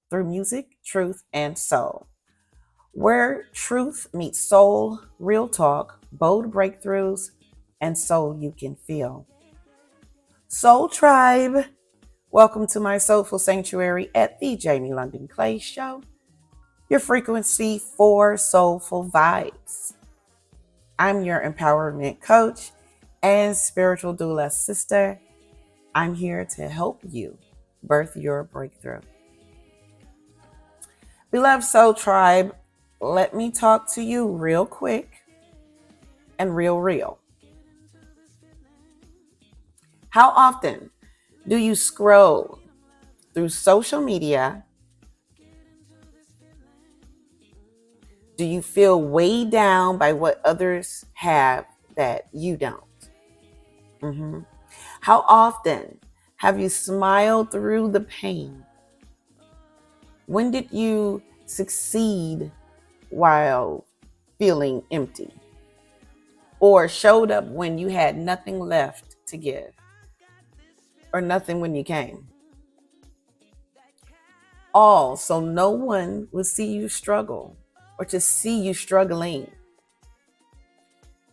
through music, truth, and soul. Where truth meets soul, real talk, bold breakthroughs, and soul you can feel. Soul Tribe, welcome to my Soulful Sanctuary at the Jamie London Clay Show, your frequency for soulful vibes. I'm your empowerment coach and spiritual doula sister. I'm here to help you birth your breakthrough. Beloved Soul Tribe, let me talk to you real quick and real. How often do you scroll through social media? Do you feel weighed down by what others have that you don't? How often have you smiled through the pain? When did you succeed while feeling empty? Or showed up when you had nothing left to give? Or nothing when you came? All so no one will see you struggle or to see you struggling.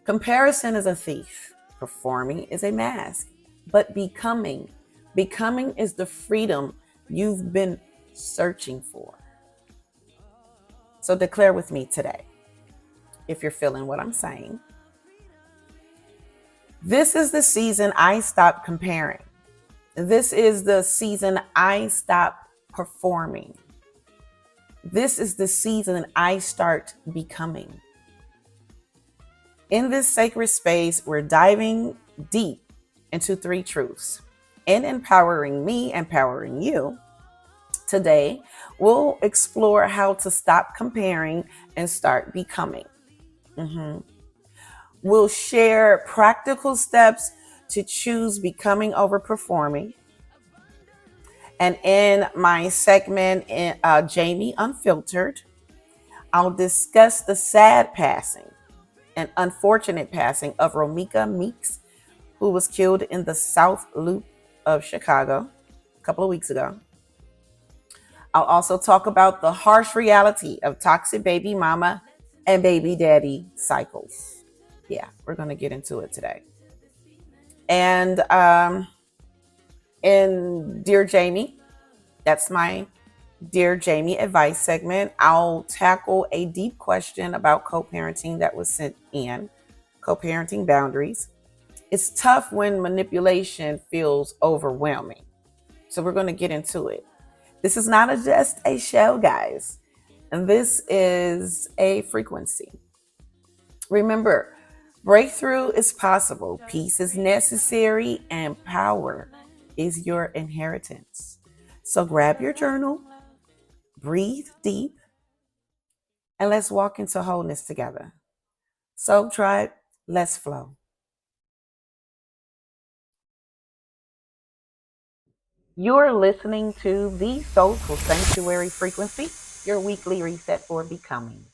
Comparison is a thief. Performing is a mask. But becoming is the freedom you've been searching for. So declare with me today, if you're feeling what I'm saying. This is the season I stop comparing. This is the season I stop performing. This is the season I start becoming. In this sacred space, we're diving deep into 3 truths. In empowering me, empowering you, today, we'll explore how to stop comparing and start becoming. We'll share practical steps to choose becoming over performing. And in my segment, Jamie Unfiltered, I'll discuss the sad passing and unfortunate passing of Romeca Meeks, who was killed in the South Loop of Chicago a couple of weeks ago. I'll also talk about the harsh reality of toxic baby mama and baby daddy cycles. Yeah, we're going to get into it today. And in Dear Jamie, that's my Dear Jamie advice segment, I'll tackle a deep question about co-parenting that was sent in, co-parenting boundaries. It's tough when manipulation feels overwhelming. So we're going to get into it. This is not just a show, guys. And this is a frequency. Remember, breakthrough is possible. Peace is necessary and power is your inheritance. So grab your journal, breathe deep, and let's walk into wholeness together. So tribe, let's flow. You're listening to the Soulful Sanctuary Frequency, your weekly reset for becoming.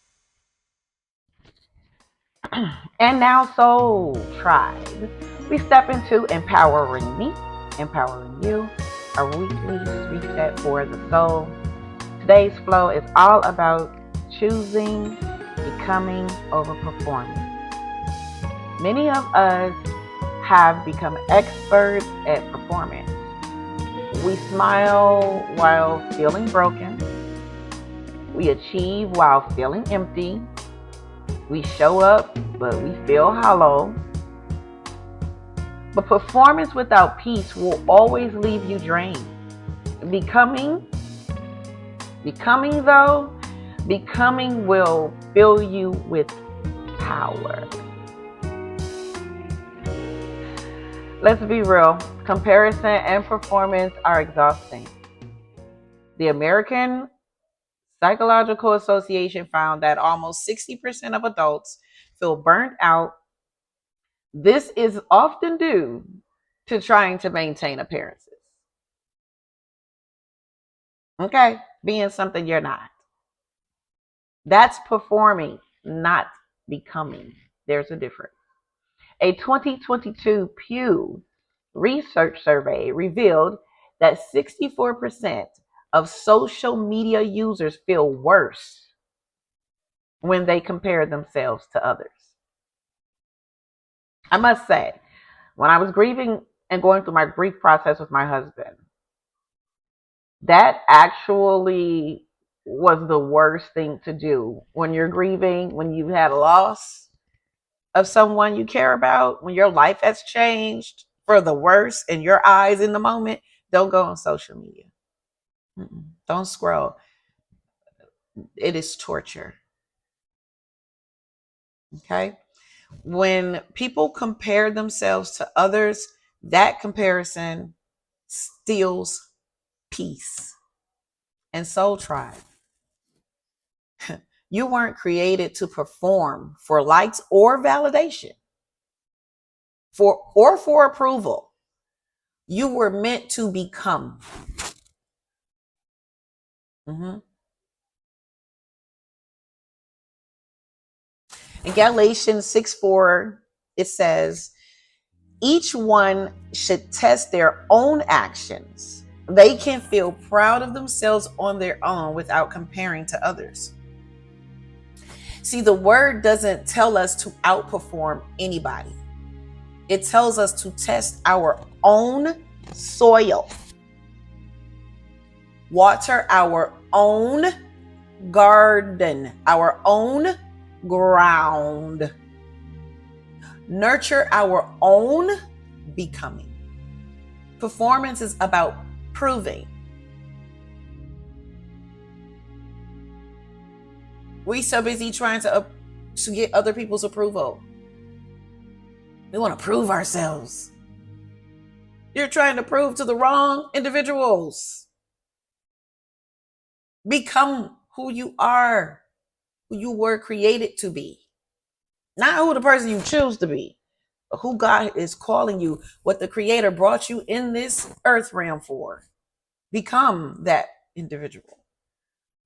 And now, Soul Tribe, we step into empowering me, empowering you, our weekly reset for the soul. Today's flow is all about choosing, becoming, over performing. Many of us have become experts at performance. We smile while feeling broken. We achieve while feeling empty. We show up, but we feel hollow. But performance without peace will always leave you drained. Becoming will fill you with power. Let's be real. Comparison and performance are exhausting. The American Psychological Association found that almost 60% of adults feel burnt out. This is often due to trying to maintain appearances. Okay? Being something you're not. That's performing, not becoming. There's a difference. A 2022 Pew Research survey revealed that 64% of social media users feel worse when they compare themselves to others. I must say, when I was grieving and going through my grief process with my husband, that actually was the worst thing to do when you're grieving, when you've had a loss of someone you care about, when your life has changed for the worse in your eyes in the moment. Don't go on social media. Don't scroll. It is torture. Okay? When people compare themselves to others, that comparison steals peace. And Soul Tribe, you weren't created to perform for likes or validation, for approval. You were meant to become. In Galatians 6:4, it says, each one should test their own actions. They can feel proud of themselves on their own without comparing to others. See, the word doesn't tell us to outperform anybody. It tells us to test our own soil, water our own garden, our own ground, nurture our own becoming. Performance is about proving. We so busy trying to get other people's approval. We want to prove ourselves. You're trying to prove to the wrong individuals. Become who you are, who you were created to be. Not who the person you choose to be, but who God is calling you, what the Creator brought you in this earth realm for. Become that individual.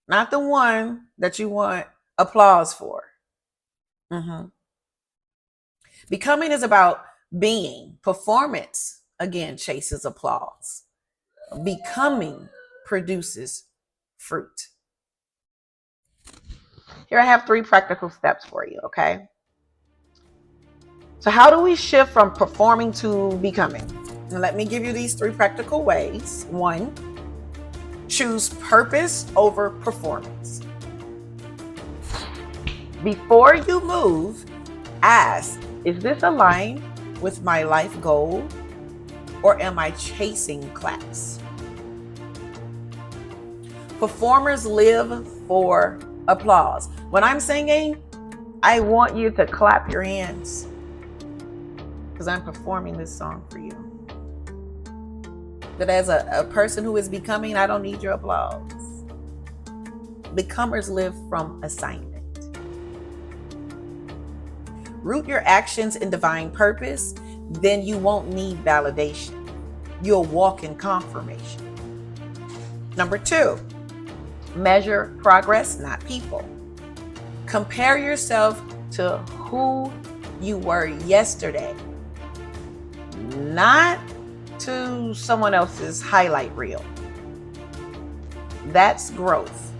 Not the one that you want applause for. Becoming is about being. Performance, again, chases applause. Becoming produces fruit. Here I have 3 practical steps for you, okay? So how do we shift from performing to becoming? And let me give you these 3 practical ways. 1, choose purpose over performance. Before you move, ask, is this aligned with my life goal, or am I chasing claps? Performers live for applause. When I'm singing, I want you to clap your hands because I'm performing this song for you. But as a person who is becoming, I don't need your applause. Becomers live from assignment. Root your actions in divine purpose, then you won't need validation. You'll walk in confirmation. Number 2, measure progress, not people. Compare yourself to who you were yesterday, not to someone else's highlight reel. That's growth.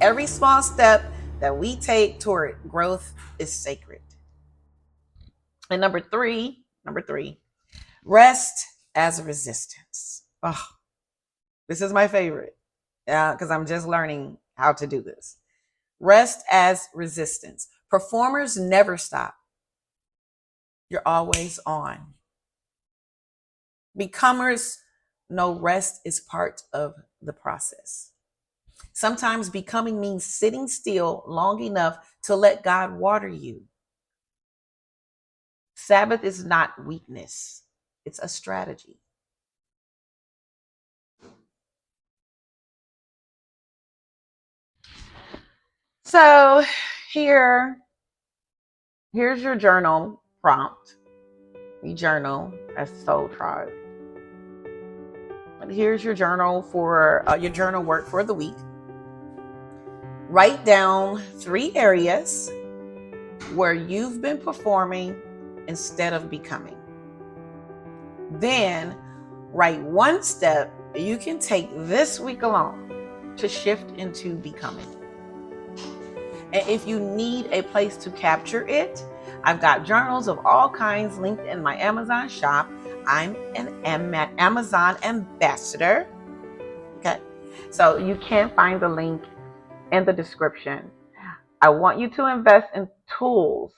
Every small step that we take toward growth is sacred. And number three, rest as a resistance. Oh, this is my favorite because I'm just learning how to do this. Rest as resistance. Performers never stop. You're always on. Becomers know rest is part of the process. Sometimes becoming means sitting still long enough to let God water you. Sabbath is not weakness. It's a strategy. So here's your journal prompt. We journal as Soul Tribe. And here's your journal for your journal work for the week. Write down 3 areas where you've been performing instead of becoming. Then write 1 step You can take this week alone to shift into becoming. And if you need a place to capture it, I've got journals of all kinds linked in my Amazon shop. I'm an Amazon ambassador. Okay. So you can find the link in the description. I want you to invest in tools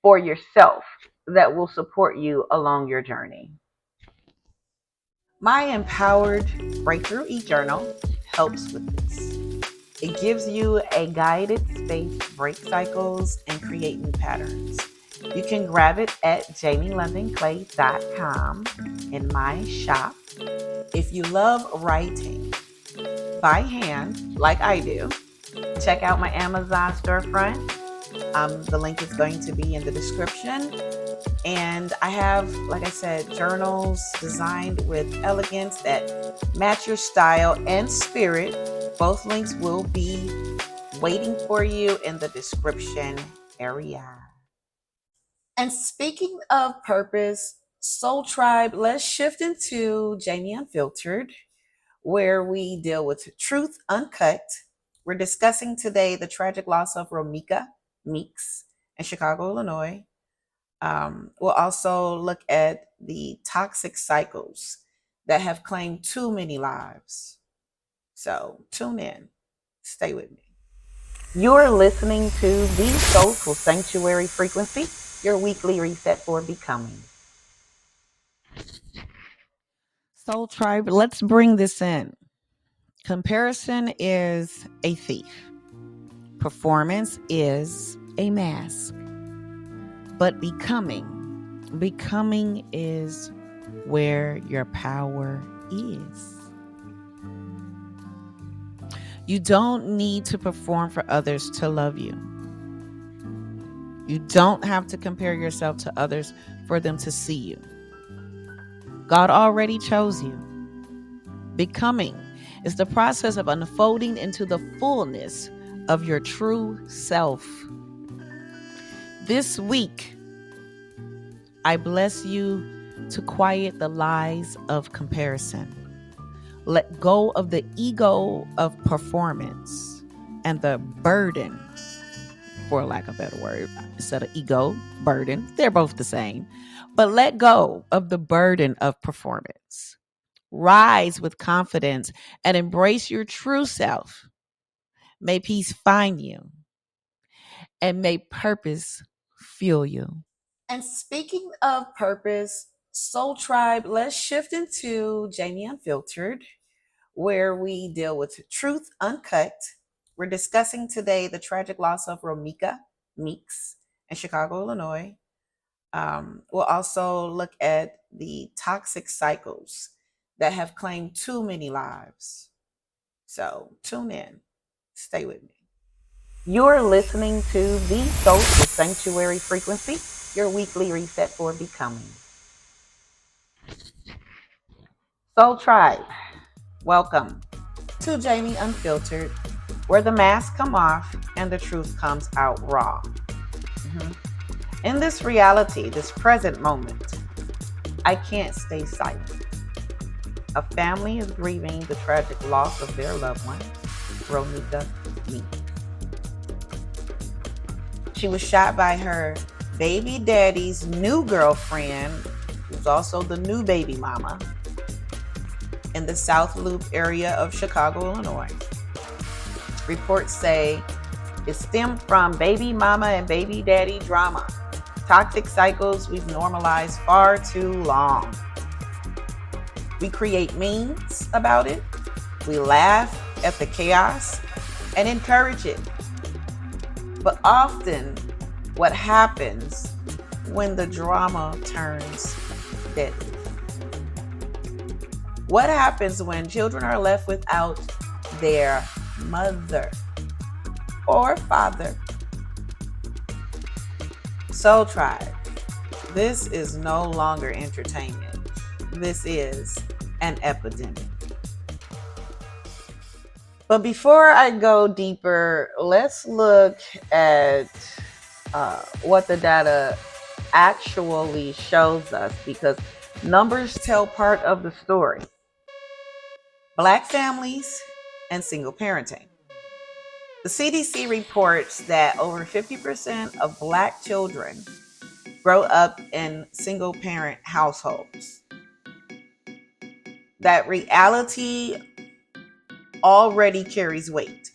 for yourself that will support you along your journey. My Empowered Breakthrough e-journal helps with this. It gives you a guided space to break cycles and create new patterns. You can grab it at jamielondonclay.com in my shop. If you love writing by hand, like I do, check out my Amazon storefront. The link is going to be in the description. And I have, like I said, journals designed with elegance that match your style and spirit. Both links will be waiting for you in the description area. And speaking of purpose, Soul Tribe, let's shift into Jamie Unfiltered, where we deal with truth uncut. We're discussing today the tragic loss of Romeca Meeks in Chicago, Illinois. We'll also look at the toxic cycles that have claimed too many lives. So tune in. Stay with me. You're listening to the Soulful Sanctuary Frequency, your weekly reset for becoming. Soul Tribe, let's bring this in. Comparison is a thief. Performance is a mask. But becoming is where your power is. You don't need to perform for others to love you. You don't have to compare yourself to others for them to see you. God already chose you. Becoming is the process of unfolding into the fullness of your true self. This week, I bless you to quiet the lies of comparison. Let go of the ego of performance and the burden, for lack of a better word, instead of ego, burden. They're both the same. But let go of the burden of performance. Rise with confidence and embrace your true self. May peace find you and may purpose fuel you. And speaking of purpose, Soul Tribe, let's shift into Jamie Unfiltered, where we deal with truth uncut. We're discussing today the tragic loss of Romeca Meeks in Chicago, Illinois. We'll also look at the toxic cycles that have claimed too many lives. So tune in. Stay with me. You're listening to the Soulful Sanctuary Frequency, your weekly reset for becoming. Soul Tribe, welcome to Jamie Unfiltered, where the masks come off and the truth comes out raw. In this reality, this present moment, I can't stay silent. A family is grieving the tragic loss of their loved one, Romeca Meeks. She was shot by her baby daddy's new girlfriend, who's also the new baby mama, in the South Loop area of Chicago, Illinois. Reports say it stemmed from baby mama and baby daddy drama. Toxic cycles we've normalized far too long. We create memes about it. We laugh at the chaos and encourage it. But often, what happens when the drama turns deadly? What happens when children are left without their mother or father? Soul Tribe, this is no longer entertainment. This is an epidemic. But before I go deeper, let's look at what the data actually shows us, because numbers tell part of the story. Black families, and single parenting. The CDC reports that over 50% of Black children grow up in single parent households. That reality already carries weight.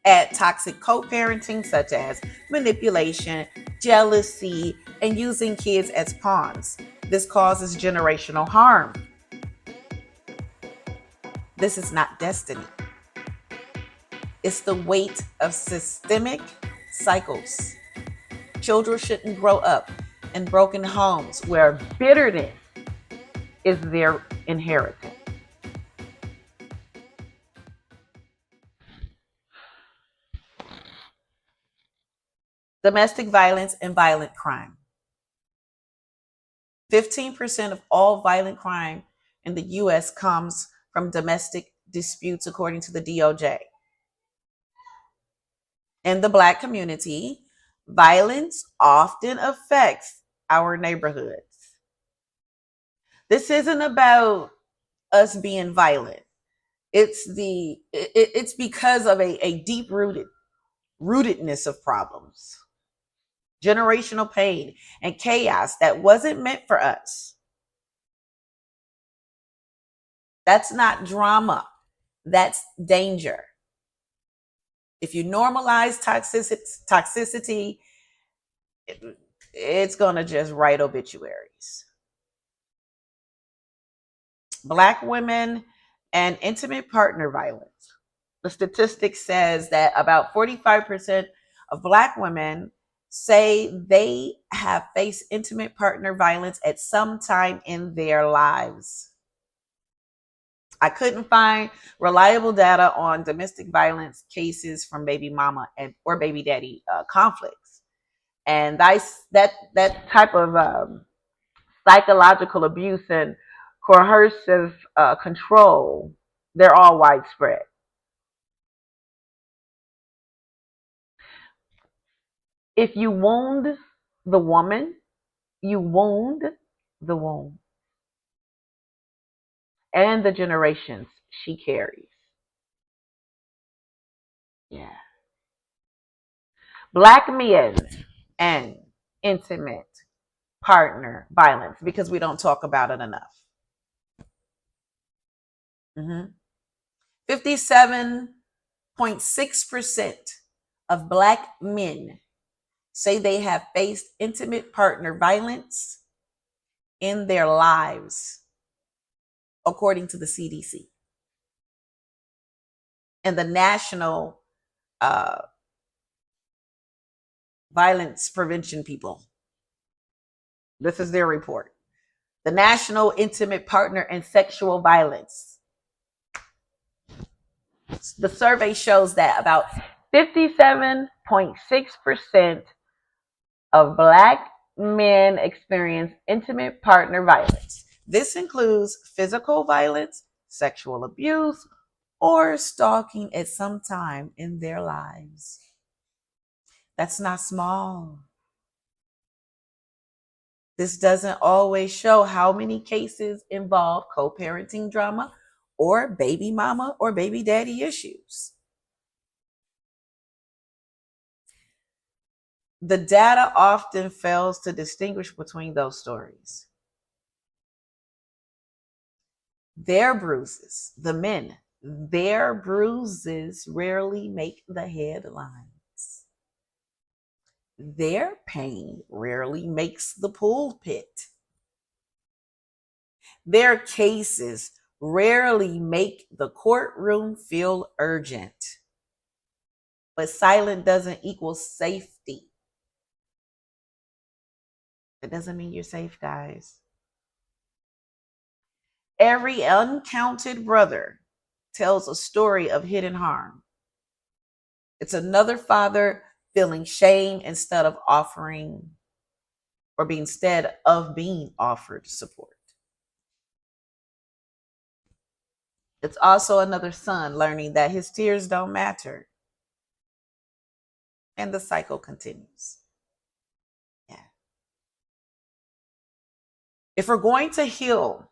Add toxic co-parenting such as manipulation, jealousy, and using kids as pawns. This causes generational harm. This is not destiny. It's the weight of systemic cycles. Children shouldn't grow up in broken homes where bitterness is their inheritance. Domestic violence and violent crime. 15% of all violent crime in the U.S. comes from domestic disputes, according to the DOJ. In the Black community, violence often affects our neighborhoods. This isn't about us being violent. It's because of a deep rootedness of problems, generational pain, and chaos that wasn't meant for us. That's not drama. That's danger. If you normalize toxicity, it's going to just write obituaries. Black women and intimate partner violence. The statistic says that about 45% of Black women say they have faced intimate partner violence at some time in their lives. I couldn't find reliable data on domestic violence cases from baby mama or baby daddy conflicts, and that type of psychological abuse and coercive control, they're all widespread. If you wound the woman, you wound the womb and the generations she carries. Yeah. Black men and intimate partner violence, because we don't talk about it enough. 57.6% of Black men say they have faced intimate partner violence in their lives, according to the CDC and the National Violence Prevention people. This is their report. The National Intimate Partner and Sexual Violence. The survey shows that about 57.6% of Black men experience intimate partner violence. This includes physical violence, sexual abuse, or stalking at some time in their lives. That's not small. This doesn't always show how many cases involve co-parenting drama or baby mama or baby daddy issues. The data often fails to distinguish between those stories. Their bruises, the men, their bruises rarely make the headlines. Their pain rarely makes the pulpit. Their cases rarely make the courtroom feel urgent. But silent doesn't equal safety. It doesn't mean you're safe, guys. Every uncounted brother tells a story of hidden harm. It's another father feeling shame instead of offering being offered support. It's also another son learning that his tears don't matter. And the cycle continues. Yeah. If we're going to heal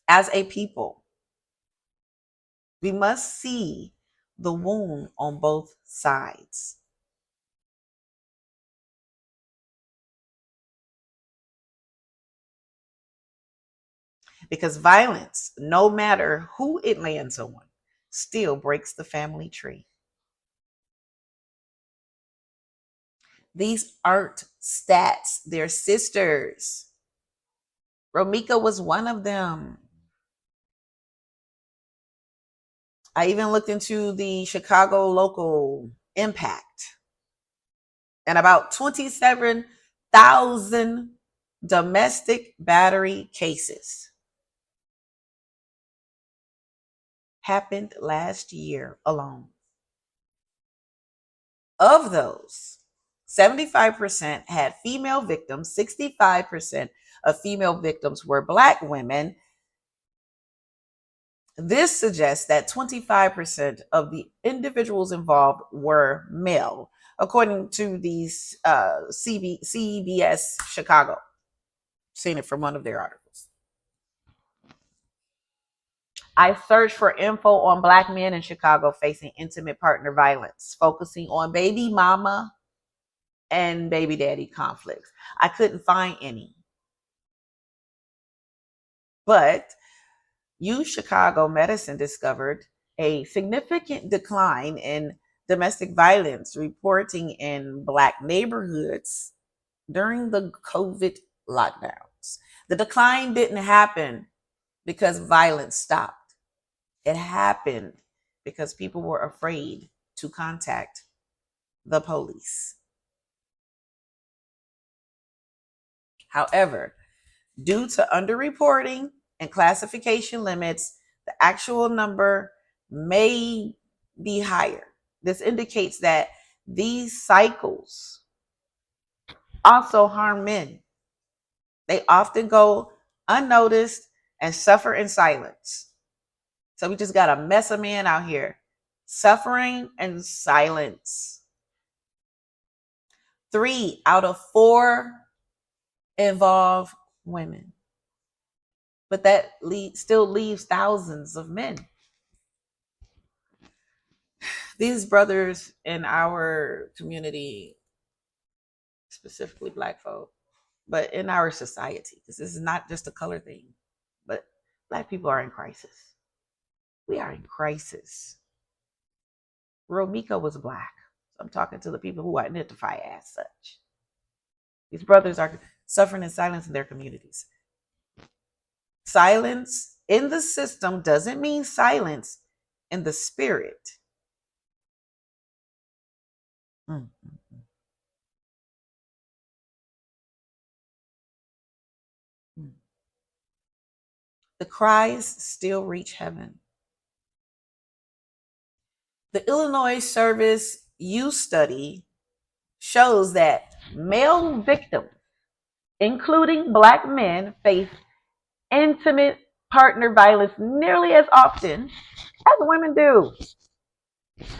as a people, We must see the wound on both sides. Because violence, no matter who it lands on, still breaks the family tree. These aren't stats, they're sisters. Romeca was one of them. I even looked into the Chicago local impact, and about 27,000 domestic battery cases happened last year alone. Of those, 75% had female victims, 65% of female victims were Black women. This suggests that 25% of the individuals involved were male, according to the CBS Chicago. Seen it from one of their articles. I searched for info on Black men in Chicago facing intimate partner violence, focusing on baby mama and baby daddy conflicts. I couldn't find any. But U Chicago Medicine discovered a significant decline in domestic violence reporting in Black neighborhoods during the COVID lockdowns. The decline didn't happen because violence stopped. It happened because people were afraid to contact the police. However, due to underreporting and classification limits, the actual number may be higher. This indicates that these cycles also harm men. They often go unnoticed and suffer in silence. So we just got a mess of men out here suffering in silence. 3 out of 4 involve women. But that still leaves thousands of men. These brothers in our community, specifically Black folk, but in our society, because this is not just a color thing, but Black people are in crisis. We are in crisis. Romeca was Black. So I'm talking to the people who identify as such. These brothers are suffering in silence in their communities. Silence in the system doesn't mean silence in the spirit. The cries still reach heaven. The Illinois Service Youth Study shows that male victims, including Black men, face intimate partner violence nearly as often as women do.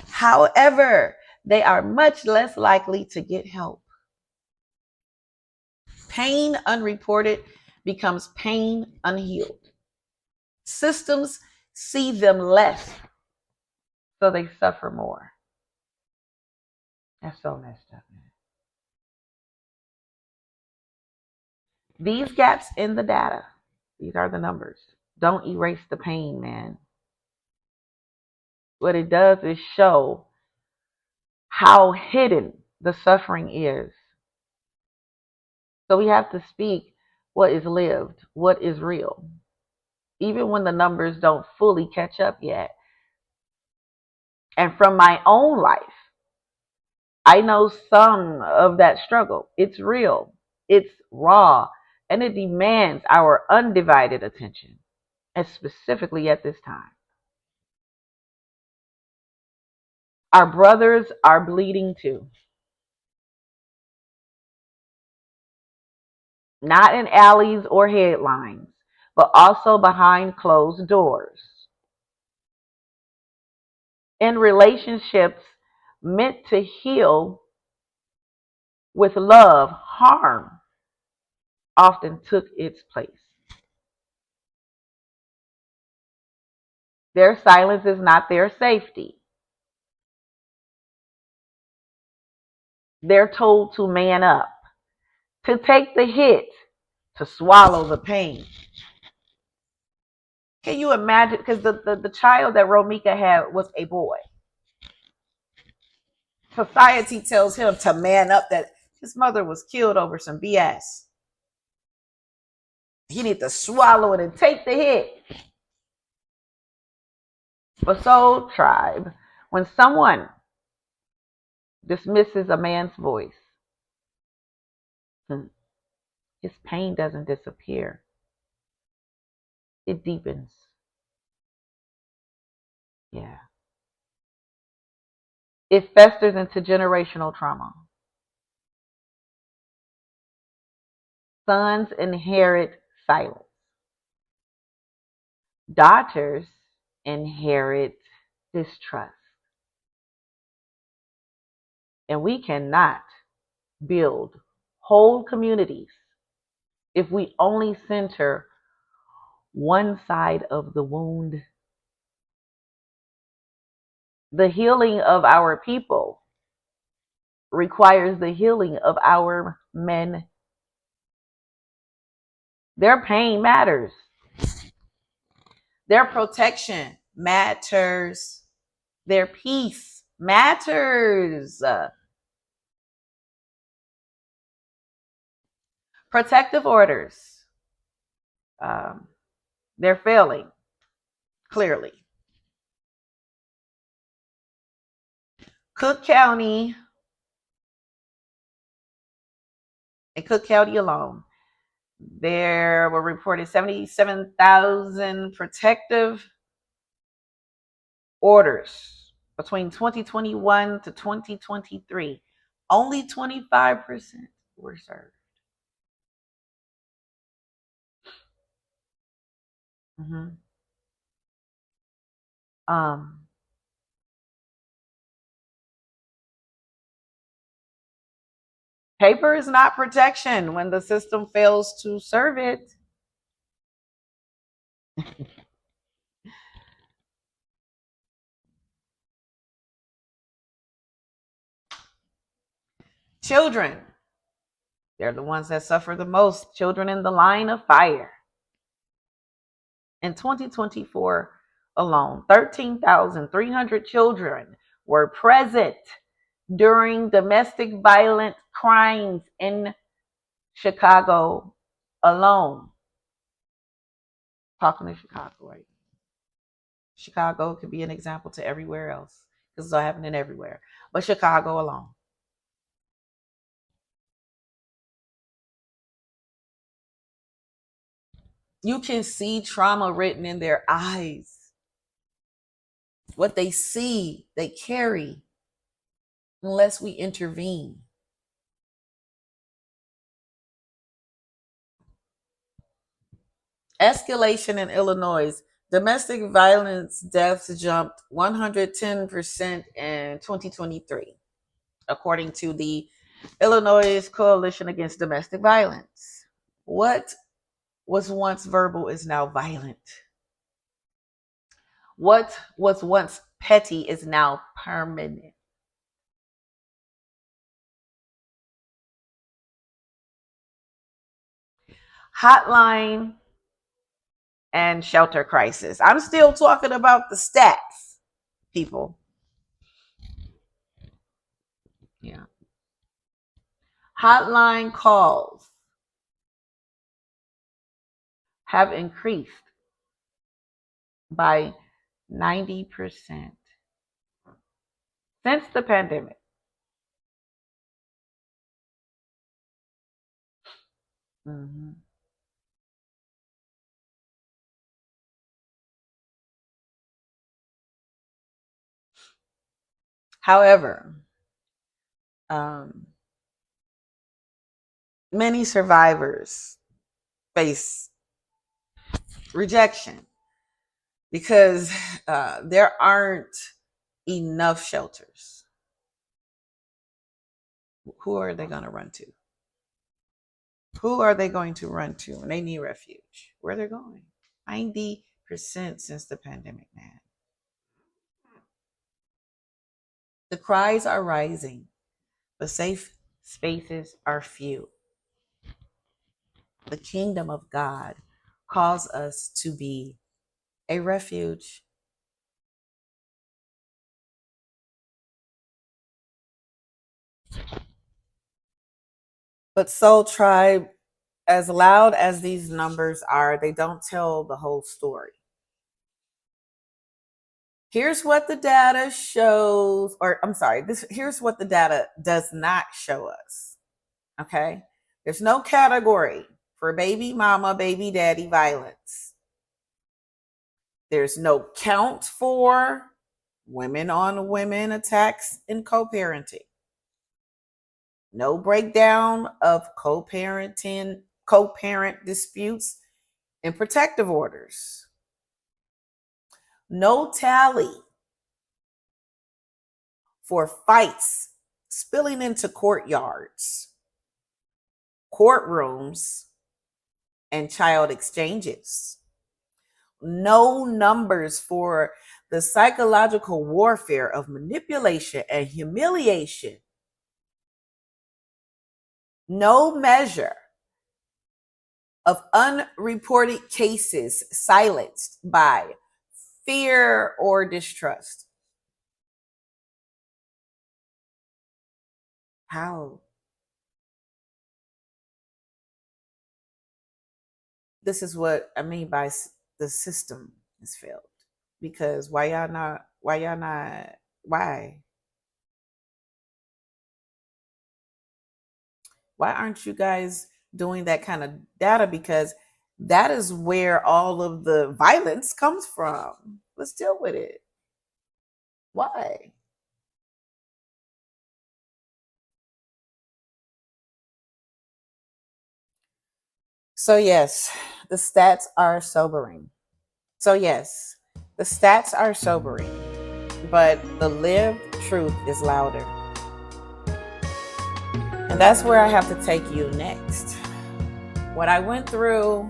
However, they are much less likely to get help. Pain unreported becomes pain unhealed. Systems see them less, so they suffer more. That's so messed up, man. These gaps in the data, these are the numbers, don't erase the pain, man. What it does is show how hidden the suffering is. So we have to speak what is lived, what is real, even when the numbers don't fully catch up yet. And from my own life, I know some of that struggle. It's real, it's raw, and it demands our undivided attention, and specifically at this time. Our brothers are bleeding too. Not in alleys or headlines, but also behind closed doors. In relationships meant to heal with love, harm often took its place. Their silence is not their safety. They're told to man up, to take the hit, to swallow the pain. Can you imagine? Because the child that Romeca had was a boy. Society tells him to man up, that his mother was killed over some BS. He need to swallow it and take the hit. But Soul Tribe, when someone dismisses a man's voice, his pain doesn't disappear. It deepens. Yeah. It festers into generational trauma. Sons inherit silence. Daughters inherit distrust. And we cannot build whole communities if we only center one side of the wound. The healing of our people requires the healing of our men. Their pain matters. Their protection matters. Their peace matters. Protective orders, they're failing, clearly. Cook County, in Cook County alone, there were reported 77,000 protective orders between 2021 to 2023. Only 25% were served. Mm-hmm. Paper is not protection when the system fails to serve it. Children, they're the ones that suffer the most. Children in the line of fire. In 2024 alone, 13,300 children were present during domestic violent crimes in Chicago alone. Talking to Chicago, right? Chicago could be an example to everywhere else because it's all happening everywhere. But Chicago alone. You can see trauma written in their eyes. What they see, they carry, unless we intervene. Escalation in Illinois. Domestic violence deaths jumped 110% in 2023, according to the Illinois Coalition Against Domestic Violence. What was once verbal is now violent. What was once petty is now permanent. Hotline and shelter crisis. I'm still talking about the stats, people. Yeah. Hotline calls have increased by 90% since the pandemic. Mm-hmm. However, many survivors face rejection because there aren't enough shelters. Who are they going to run to? Who are they going to run to when they need refuge? Where they're going? 90% since the pandemic, man. The cries are rising, but safe spaces are few. The kingdom of God calls us to be a refuge. But Soul Tribe, as loud as these numbers are, they don't tell the whole story. Here's what the data shows, or I'm sorry, here's what the data does not show us. Okay? There's no category for baby mama, baby daddy violence. There's no count for women on women attacks in co-parenting. No breakdown of co-parent disputes and protective orders. No tally for fights spilling into courtyards, courtrooms, and child exchanges. No numbers for the psychological warfare of manipulation and humiliation. No measure of unreported cases silenced by fear or distrust. How? This is what I mean by the system has failed. Because why? Why aren't you guys doing that kind of data? Because that is where all of the violence comes from. Let's deal with it. Why? So, yes, the stats are sobering. But the lived truth is louder. And that's where I have to take you next. What I went through,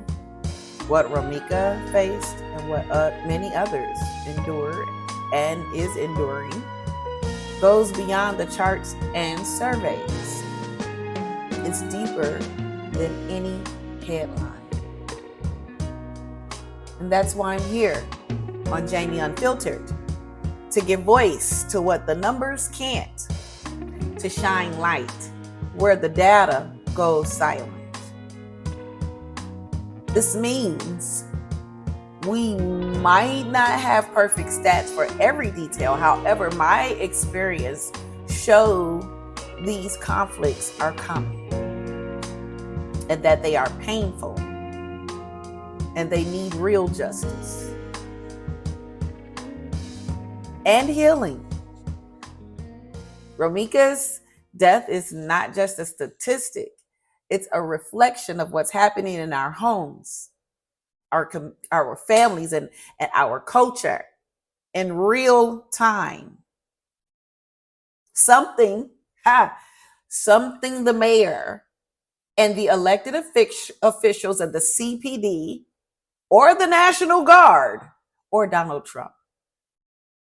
what Romeca faced, and what many others endured and is enduring goes beyond the charts and surveys. It's deeper than any headline. And that's why I'm here on Jamie Unfiltered, to give voice to what the numbers can't, to shine light where the data goes silent. This means we might not have perfect stats for every detail. However, my experience shows these conflicts are common and that they are painful and they need real justice and healing. Romeca's death is not just a statistic. It's a reflection of what's happening in our homes, our families, and our culture in real time. Something the mayor and the elected officials of the CPD or the National Guard or Donald Trump,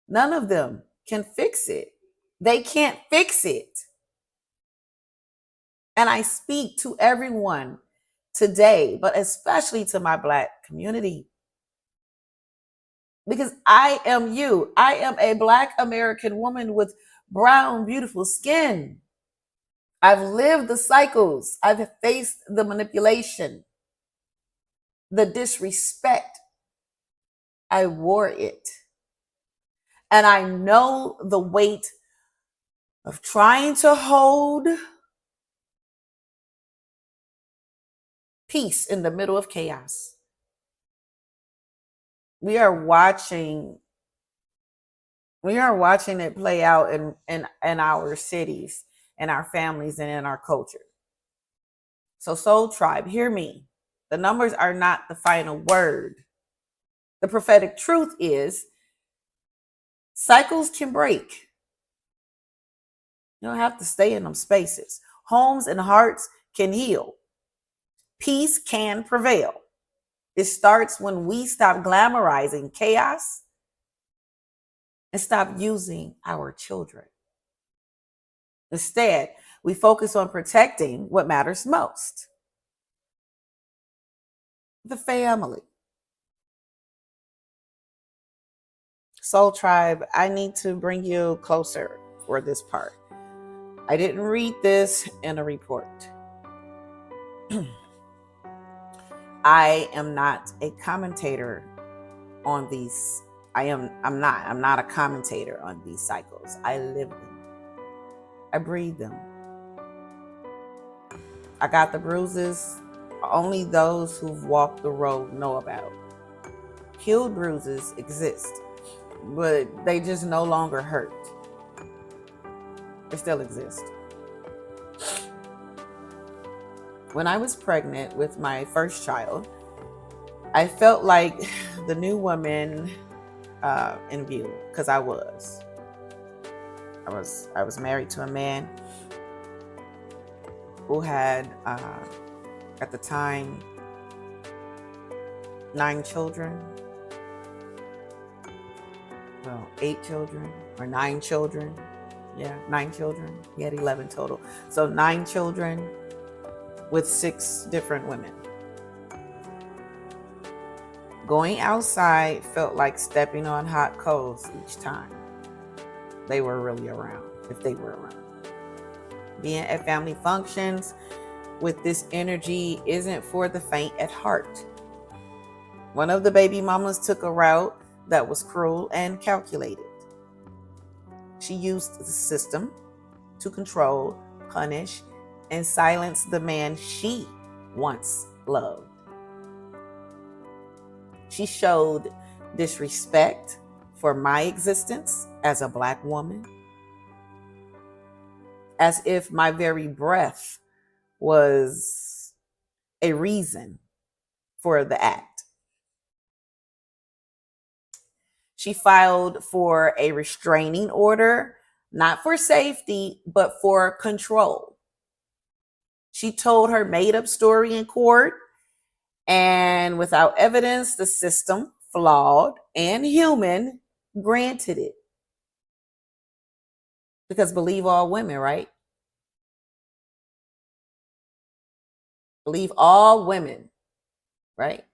none of them can fix it. They can't fix it. And I speak to everyone today, but especially to my Black community. Because I am you. I am a Black American woman with brown, beautiful skin. I've lived the cycles. I've faced the manipulation, the disrespect. I wore it. And I know the weight of trying to hold peace in the middle of chaos. We are watching it play out in our cities, in our families, and in our culture. So Soul Tribe, hear me. The numbers are not the final word. The prophetic truth is cycles can break. You don't have to stay in them spaces. Homes and hearts can heal. Peace can prevail. It starts when we stop glamorizing chaos and stop using our children. Instead, we focus on protecting what matters most: the family. Soul Tribe, I need to bring you closer for this part. I didn't read this in a report. I am not a commentator on these. I'm not a commentator on these cycles. I live them. I breathe them. I got the bruises only those who've walked the road know about. Healed bruises exist, but they just no longer hurt. They still exist. When I was pregnant with my first child, I felt like the new woman in view, because I was married to a man who had at the time 9 children. Well, 8 children or 9 children. Yeah, 9 children. He had 11 total. So 9 children with 6 different women. Going outside felt like stepping on hot coals each time they were really around, if they were around. Being at family functions with this energy isn't for the faint at heart. One of the baby mamas took a route that was cruel and calculated. She used the system to control, punish, and silence the man she once loved. She showed disrespect for my existence as a Black woman, as if my very breath was a reason for the act. She filed for a restraining order, not for safety, but for control. She told her made-up story in court, and without evidence, the system, flawed and human, granted it. Because believe all women, right? Believe all women, right?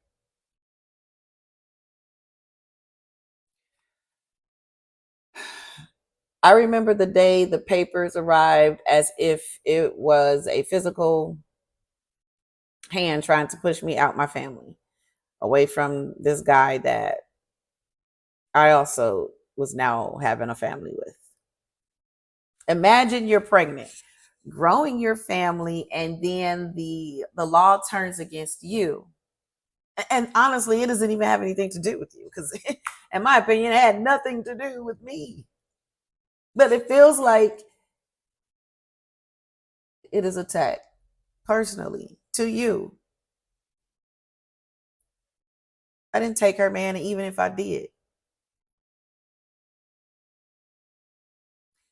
I remember the day the papers arrived as if it was a physical hand trying to push me out my family, away from this guy that I also was now having a family with. Imagine you're pregnant, growing your family, and then the law turns against you. And honestly, it doesn't even have anything to do with you, because in my opinion, it had nothing to do with me. But it feels like it is attacked personally to you. I didn't take her man, and even if I did,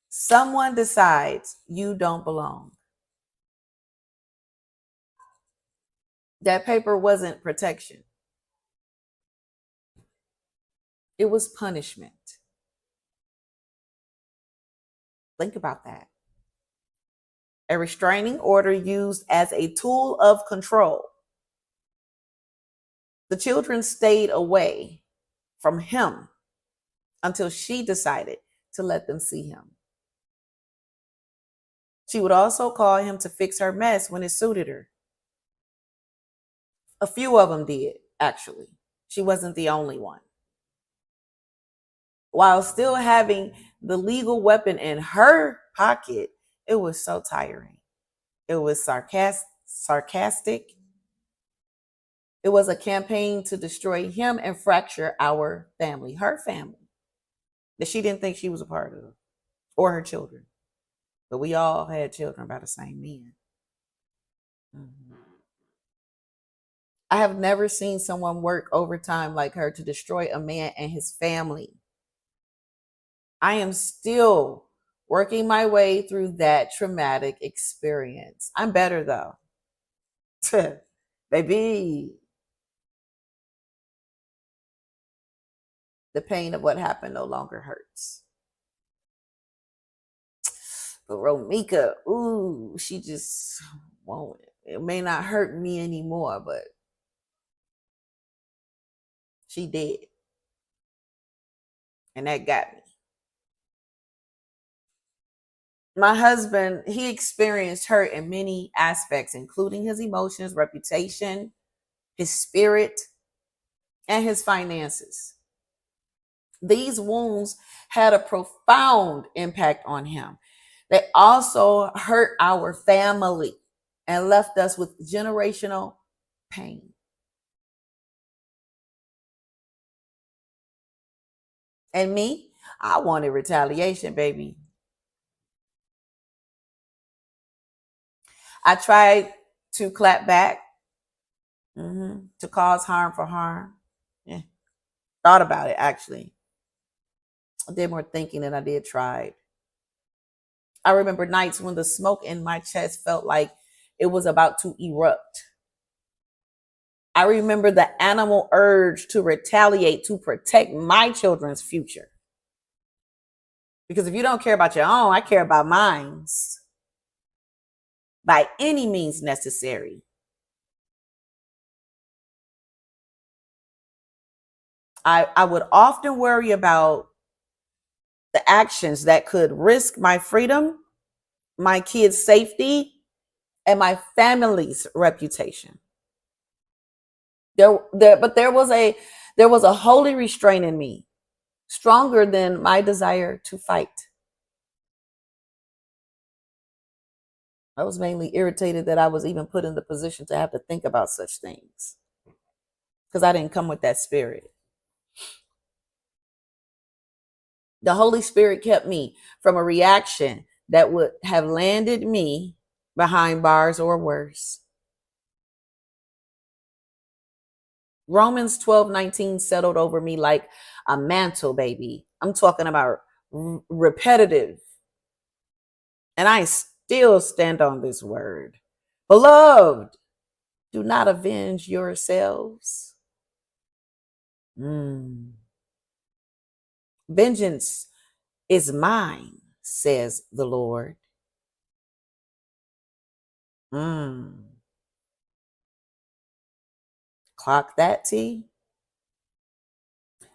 someone decides you don't belong. That paper wasn't protection. It was punishment. Think about that. A restraining order used as a tool of control. The children stayed away from him until she decided to let them see him. She would also call him to fix her mess when it suited her. A few of them did, actually. She wasn't the only one. While still having the legal weapon in her pocket, it was so tiring. It was sarcastic. It was a campaign to destroy him and fracture our family, her family, that she didn't think she was a part of, or her children. But we all had children by the same man. Mm-hmm. I have never seen someone work overtime like her to destroy a man and his family. I am still working my way through that traumatic experience. I'm better though. Baby. The pain of what happened no longer hurts. But Romeca, ooh, she just won't. It may not hurt me anymore, but she did. And that got me. My husband, he experienced hurt in many aspects, including his emotions, reputation, his spirit, and his finances. These wounds had a profound impact on him. They also hurt our family and left us with generational pain. And me, I wanted retaliation, baby. I tried to clap back, to cause harm for harm. Yeah. Thought about it, actually. I did more thinking than I did tried. I remember nights when the smoke in my chest felt like it was about to erupt. I remember the animal urge to retaliate to protect my children's future. Because if you don't care about your own, I care about mine by any means necessary. I would often worry about the actions that could risk my freedom, my kids' safety, and my family's reputation. But there was a holy restraint in me, stronger than my desire to fight. I was mainly irritated that I was even put in the position to have to think about such things, because I didn't come with that spirit. The Holy Spirit kept me from a reaction that would have landed me behind bars or worse. Romans 12:19 settled over me like a mantle, baby. I'm talking about repetitive. And I still stand on this word. Beloved, do not avenge yourselves. Vengeance is mine, says the Lord. Clock that, T.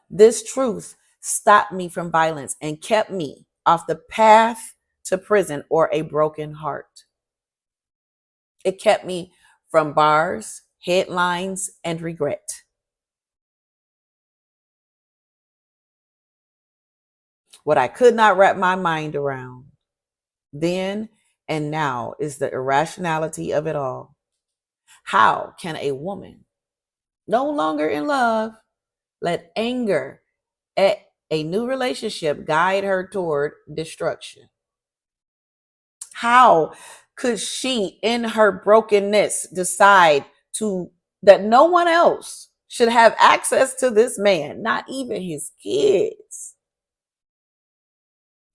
This truth stopped me from violence and kept me off the path to prison or a broken heart. It kept me from bars, headlines, and regret. What I could not wrap my mind around then and now is the irrationality of it all. How can a woman, no longer in love, let anger at a new relationship guide her toward destruction? How could she, in her brokenness, decide that no one else should have access to this man, not even his kids?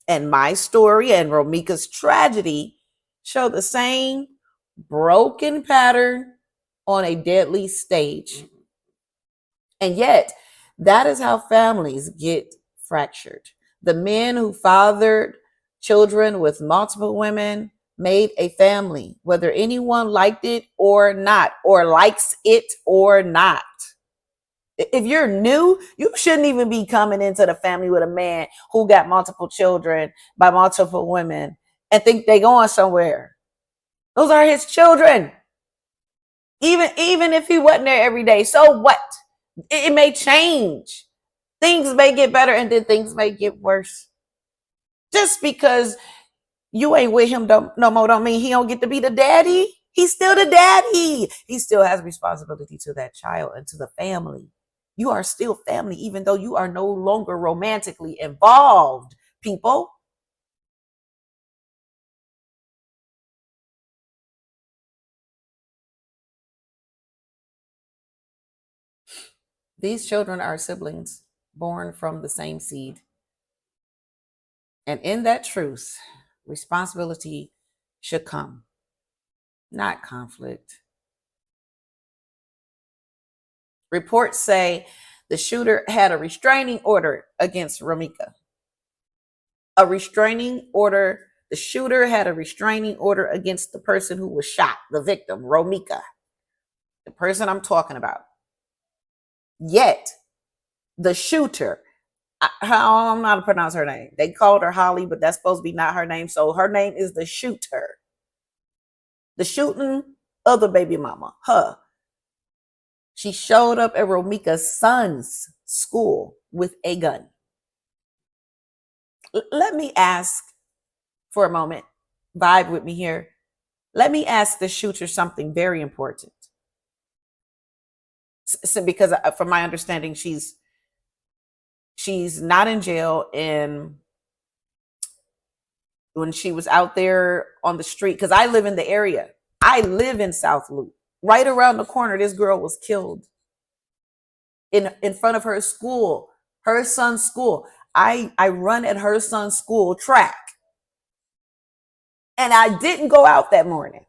And my story and Romeca's tragedy show the same broken pattern on a deadly stage. And yet, that is how families get fractured. The men who fathered children with multiple women made a family, whether anyone liked it or not, or likes it or not. If you're new, you shouldn't even be coming into the family with a man who got multiple children by multiple women and think they going somewhere. Those are his children. Even if he wasn't there every day, so what? It may change. Things may get better and then things may get worse. Just because you ain't with him no more don't mean he don't get to be the daddy. He's still the daddy. He still has responsibility to that child and to the family. You are still family, even though you are no longer romantically involved, people. These children are siblings born from the same seed. And in that truth, responsibility should come, not conflict. Reports say the shooter had a restraining order against Romeca. A restraining order The shooter had a restraining order against the person who was shot, the victim, Romeca, the person I'm talking about. Yet, the shooter, I don't know how to pronounce her name. They called her Holly, but that's supposed to be not her name. So her name is the shooter. The shooting of the baby mama, her. She showed up at Romeca's son's school with a gun. Let me ask for a moment, vibe with me here. Let me ask the shooter something very important. Because from my understanding, she's not in jail, and when she was out there on the street, because I live in the area. I live in South Loop. Right around the corner, this girl was killed in front of her school, her son's school. I run at her son's school track. And I didn't go out that morning.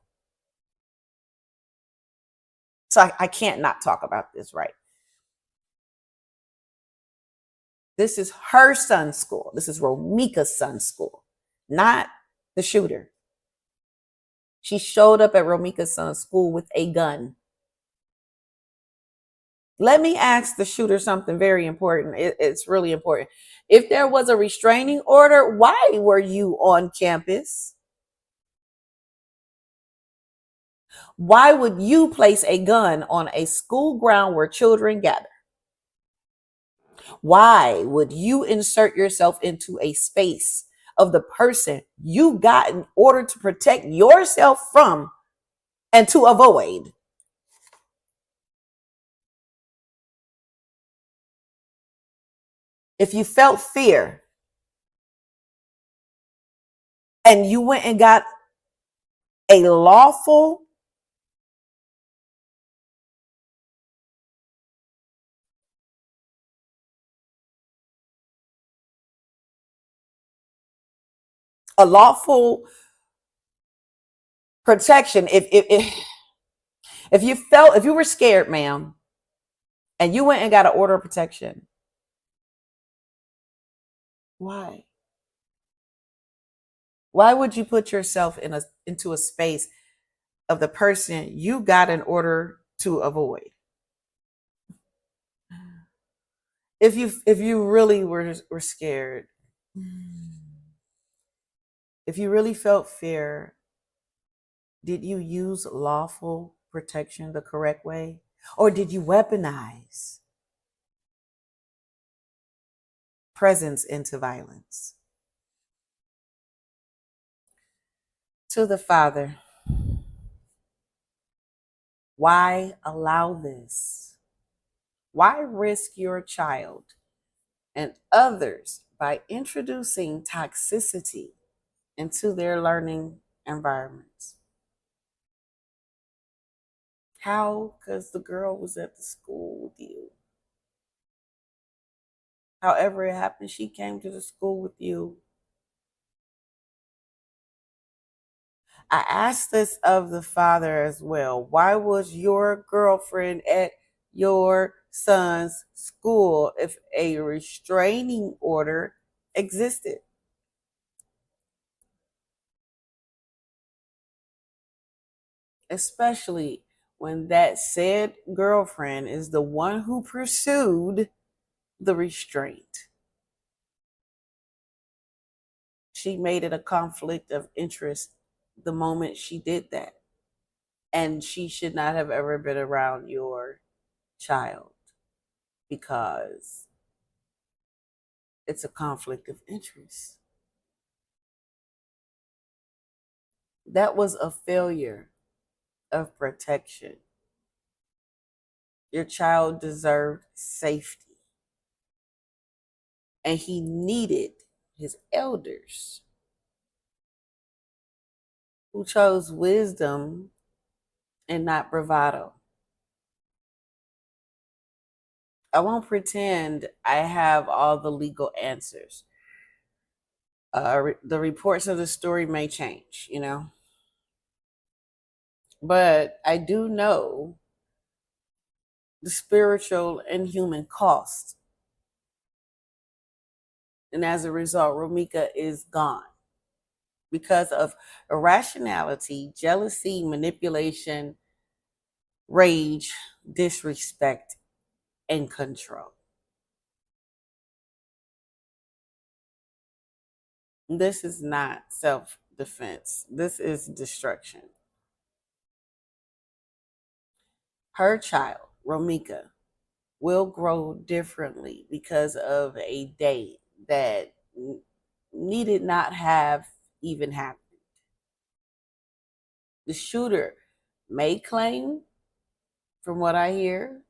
So I can't not talk about this, right? This is her son's school. This is Romeca's son's school, not the shooter. She showed up at Romeca's son's school with a gun. Let me ask the shooter something very important. It's really important. If there was a restraining order, why were you on campus? Why would you place a gun on a school ground where children gather? Why would you insert yourself into a space of the person you got in order to protect yourself from and to avoid? If you felt fear and you went and got a lawful protection, if you were scared, ma'am, and you went and got an order of protection, why? Why would you put yourself into a space of the person you got an order to avoid? If you really were scared, if you really felt fear, did you use lawful protection the correct way? Or did you weaponize presence into violence? To the Father, why allow this? Why risk your child and others by introducing toxicity into their learning environments? How? Because the girl was at the school with you. However it happened, she came to the school with you. I asked this of the Father as well. Why was your girlfriend at your son's school if a restraining order existed? Especially when that said girlfriend is the one who pursued the restraint. She made it a conflict of interest the moment she did that. And she should not have ever been around your child because it's a conflict of interest. That was a failure of protection. Your child deserved safety, and he needed his elders who chose wisdom and not bravado. I won't pretend I have all the legal answers. The reports of the story may change, but I do know the spiritual and human cost. And as a result, Romeca is gone. because of irrationality, jealousy, manipulation, rage, disrespect, and control. This is not self defense, this is destruction. Her child, Romeca, will grow differently because of a date that needed not have even happened. The shooter may claim, from what I hear,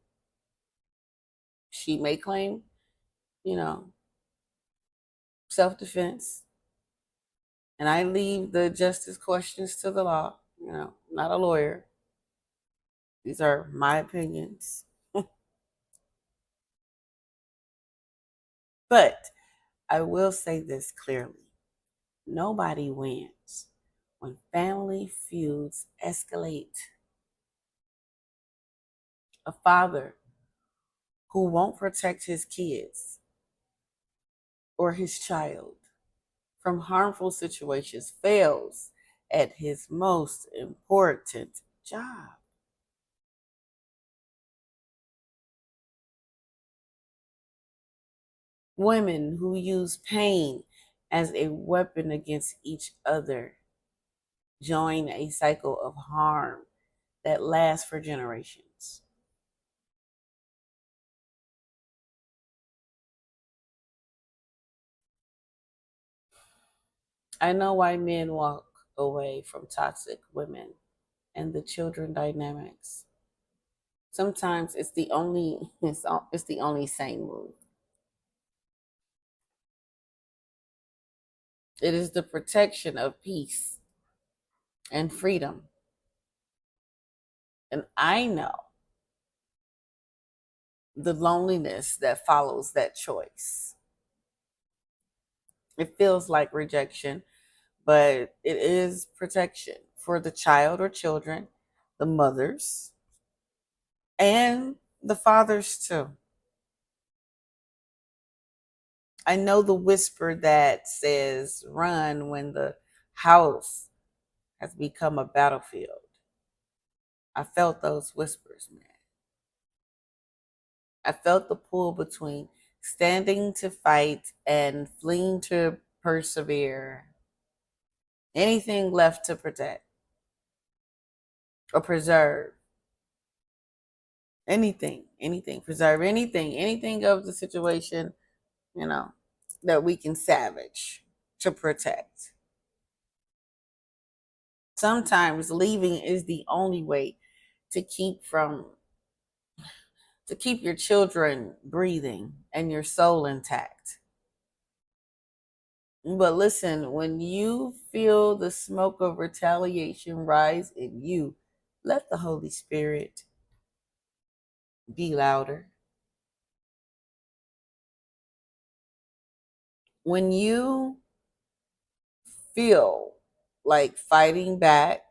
she may claim, you know, self defense. And I leave the justice questions to the law, not a lawyer. These are my opinions. But I will say this clearly: nobody wins when family feuds escalate. A father who won't protect his kids or his child from harmful situations fails at his most important job. Women who use pain as a weapon against each other join a cycle of harm that lasts for generations. I know why men walk away from toxic women and the children dynamics. Sometimes it's the only sane move. It is the protection of peace and freedom. And I know the loneliness that follows that choice. It feels like rejection, but it is protection for the child or children, the mothers, and the fathers too. I know the whisper that says run when the house has become a battlefield. I felt those whispers, man. I felt the pull between standing to fight and fleeing to persevere. Anything left to protect or preserve. Anything, preserve anything of the situation, you know, that we can savage to protect. Sometimes leaving is the only way to keep your children breathing and your soul intact. But listen, when you feel the smoke of retaliation rise in you, let the Holy Spirit be louder. When you feel like fighting back,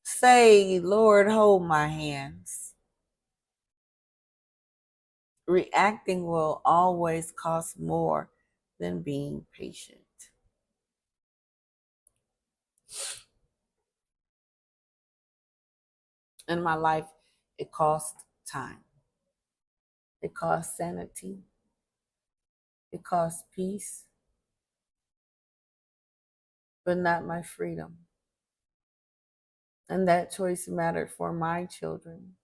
say, Lord, hold my hands. Reacting will always cost more than being patient. In my life, it cost time. It cost sanity. It cost peace, but not my freedom. And that choice mattered for my children.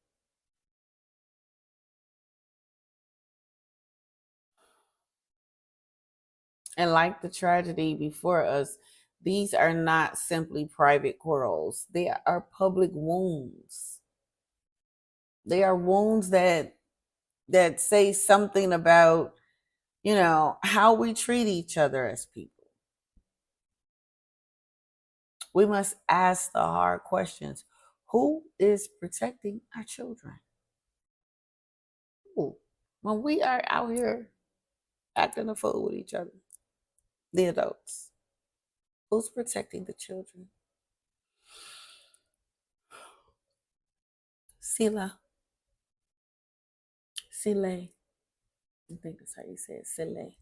And like the tragedy before us, these are not simply private quarrels. They are public wounds. They are wounds that say something about, how we treat each other as people. We must ask the hard questions. Who is protecting our children? Who? When we are out here acting a fool with each other, the adults, who's protecting the children? Sila. Sile. I think that's how you say it. Sile.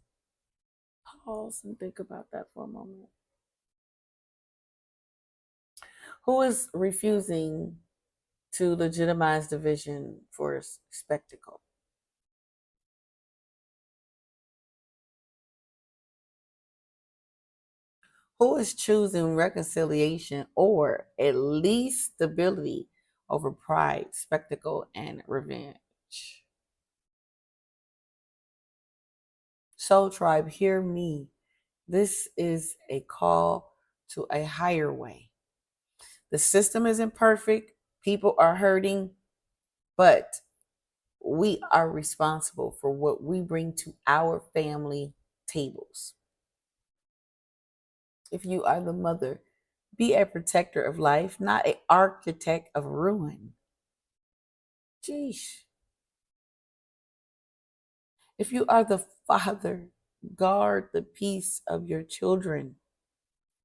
Pause and think about that for a moment. Who is refusing to legitimize division for spectacle? Who is choosing reconciliation or at least stability over pride, spectacle, and revenge? Soul Tribe, hear me. This is a call to a higher way. The system isn't perfect, people are hurting, but we are responsible for what we bring to our family tables. If you are the mother, be a protector of life, not an architect of ruin. Jeesh. If you are the father, guard the peace of your children,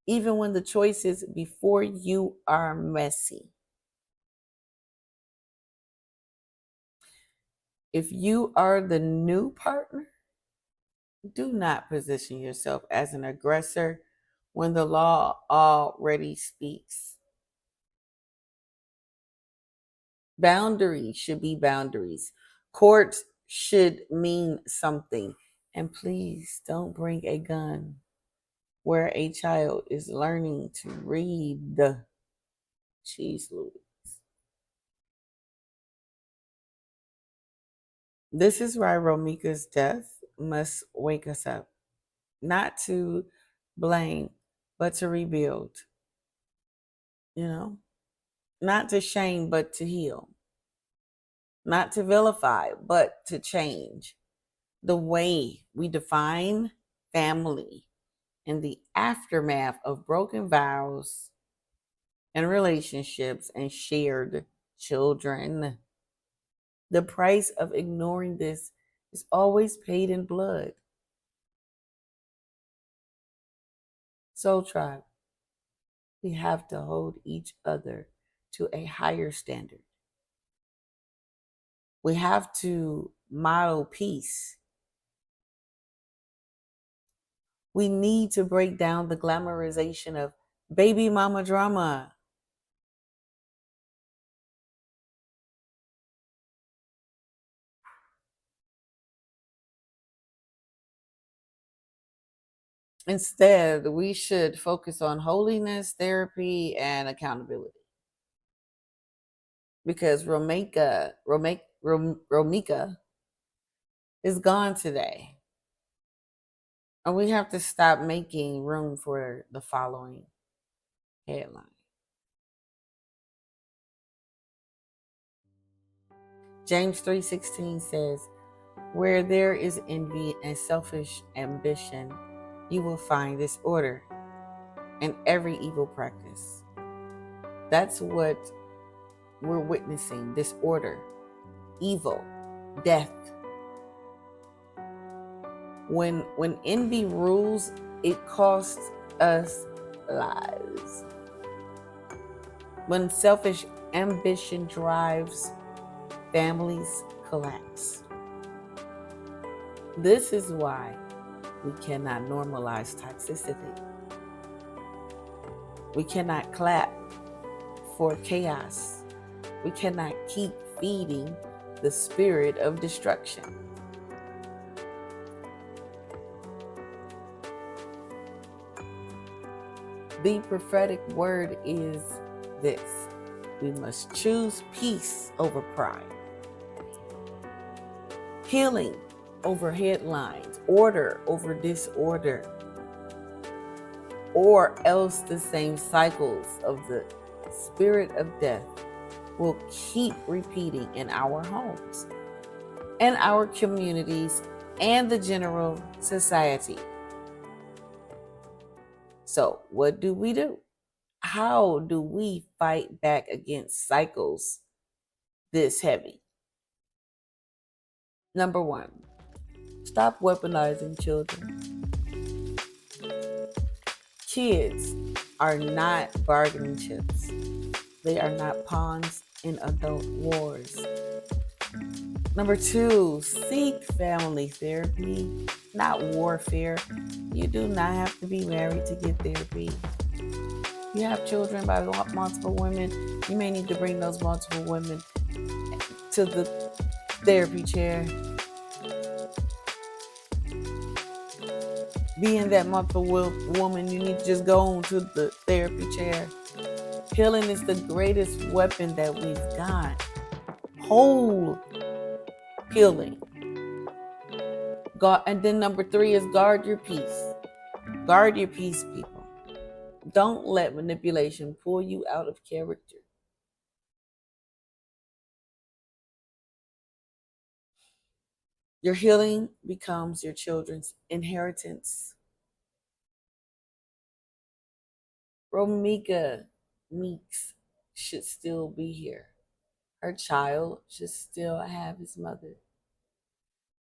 even when the choices before you are messy. If you are the new partner, do not position yourself as an aggressor when the law already speaks. Boundaries should be boundaries. Court should mean something. And please don't bring a gun where a child is learning to read. Jeez Louise. This is why Romeca's death must wake us up. Not to blame, but to rebuild. You know? Not to shame, but to heal. Not to vilify, but to change the way we define family in the aftermath of broken vows and relationships and shared children. The price of ignoring this is always paid in blood. Soul Tribe, we have to hold each other to a higher standard. We have to model peace. We need to break down the glamorization of baby mama drama. Instead, we should focus on holiness, therapy, and accountability. Because Romeca is gone today. And we have to stop making room for the following headline. James 3:16 says, "Where there is envy and selfish ambition, you will find disorder and every evil practice." That's what we're witnessing: disorder, evil, death. When envy rules, it costs us lives. When selfish ambition drives, families collapse. This is why we cannot normalize toxicity. We cannot clap for chaos. We cannot keep feeding the spirit of destruction. The prophetic word is this: we must choose peace over pride, healing over headlines, order over disorder, or else the same cycles of the spirit of death will keep repeating in our homes, and our communities, and the general society. So, what do we do? How do we fight back against cycles this heavy? Number one, stop weaponizing children. Kids are not bargaining chips. They are not pawns in adult wars. Number two, seek family therapy, not warfare. You do not have to be married to get therapy. You have children by multiple women, you may need to bring those multiple women to the therapy chair. Being that multiple woman, you need to just go on to the therapy chair. Healing is the greatest weapon that we've got. Whole healing. And then number 3 is guard your peace. Guard your peace, people. Don't let manipulation pull you out of character. Your healing becomes your children's inheritance. Romeca Meeks should still be here. Her child should still have his mother.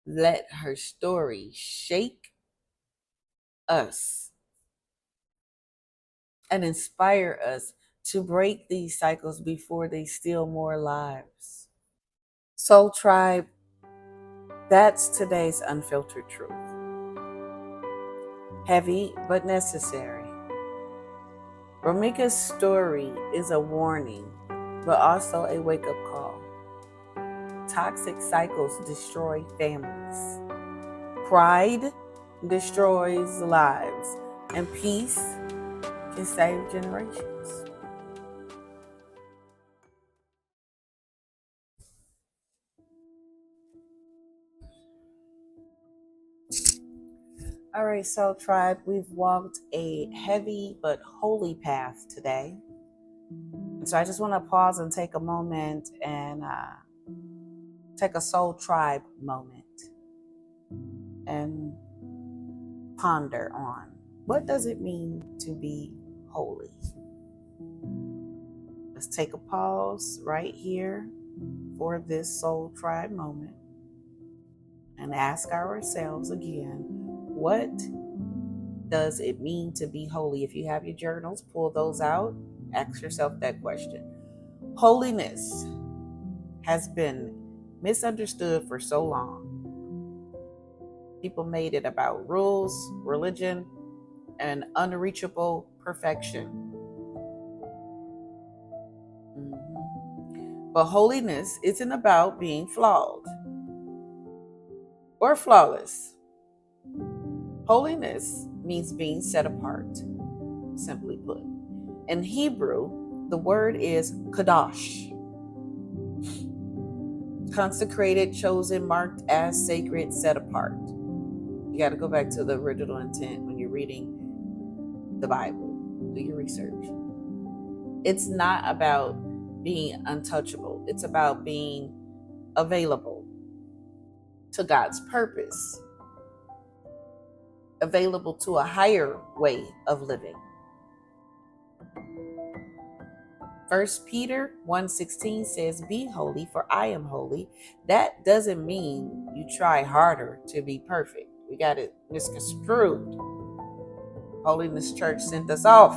Let her story shake us and inspire us to break these cycles before they steal more lives. Soul Tribe, that's today's unfiltered truth. Heavy but necessary. Romeca's story is a warning, but also a wake-up call. Toxic cycles destroy families. Pride destroys lives, and peace can save generations. All right, Soul Tribe, we've walked a heavy but holy path today. And so I just want to pause and take a moment and take a Soul Tribe moment and ponder on what does it mean to be holy? Let's take a pause right here for this Soul Tribe moment and ask ourselves again, what does it mean to be holy? If you have your journals, pull those out. Ask yourself that question. Holiness has been misunderstood for so long. People made it about rules, religion, and unreachable perfection. But holiness isn't about being flawed or flawless. Holiness means being set apart, simply put. In Hebrew, the word is kadosh. Consecrated, chosen, marked as sacred, set apart. You got to go back to the original intent when you're reading the Bible. Do your research. It's not about being untouchable. It's about being available to God's purpose, available to a higher way of living. 1 Peter 1:16 says, "Be holy, for I am holy." That doesn't mean you try harder to be perfect. We got it misconstrued. Holiness Church sent us off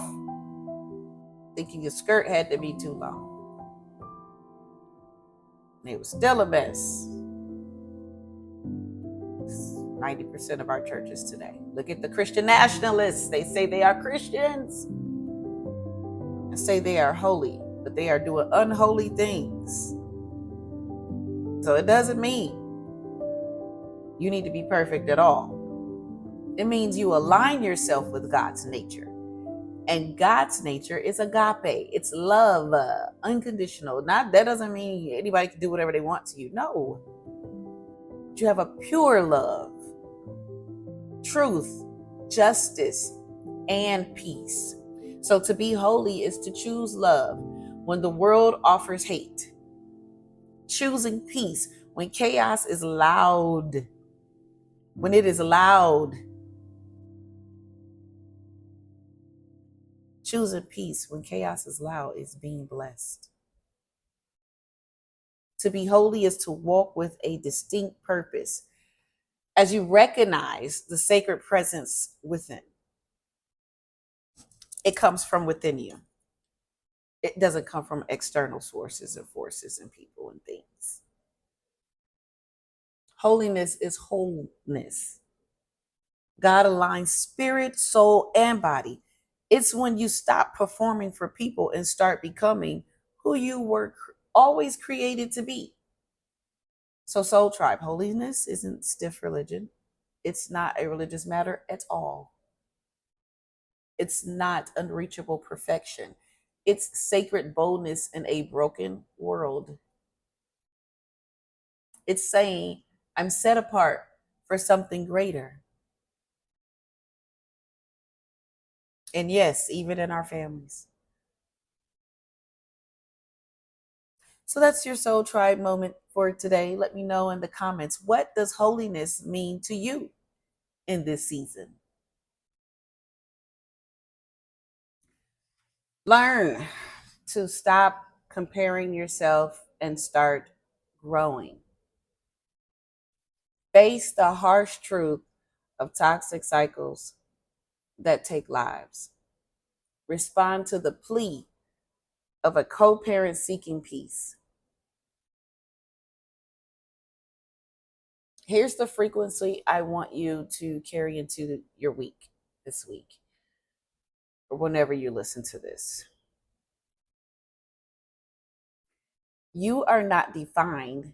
thinking your skirt had to be too long. And it was still a mess. 90% of our churches today. Look at the Christian nationalists. They say they are Christians and say they are holy, but they are doing unholy things. So it doesn't mean you need to be perfect at all. It means you align yourself with God's nature. And God's nature is agape. It's love, unconditional. That doesn't mean anybody can do whatever they want to you. No. But you have a pure love, truth, justice, and peace. So to be holy is to choose love when the world offers hate. Choosing peace when chaos is loud. When it is loud. Choosing peace when chaos is loud is being blessed. To be holy is to walk with a distinct purpose as you recognize the sacred presence within. It comes from within you. It doesn't come from external sources and forces and people and things. Holiness is wholeness. God aligns spirit, soul, and body. It's when you stop performing for people and start becoming who you were always created to be. So, Soul Tribe, holiness isn't stiff religion. It's not a religious matter at all. It's not unreachable perfection. It's sacred boldness in a broken world. It's saying, I'm set apart for something greater. And yes, even in our families. So that's your Soul Tribe moment for today. Let me know in the comments, what does holiness mean to you in this season? Learn to stop comparing yourself and start growing. Face the harsh truth of toxic cycles that take lives. Respond to the plea of a co-parent seeking peace. Here's the frequency I want you to carry into your week this week, or whenever you listen to this. You are not defined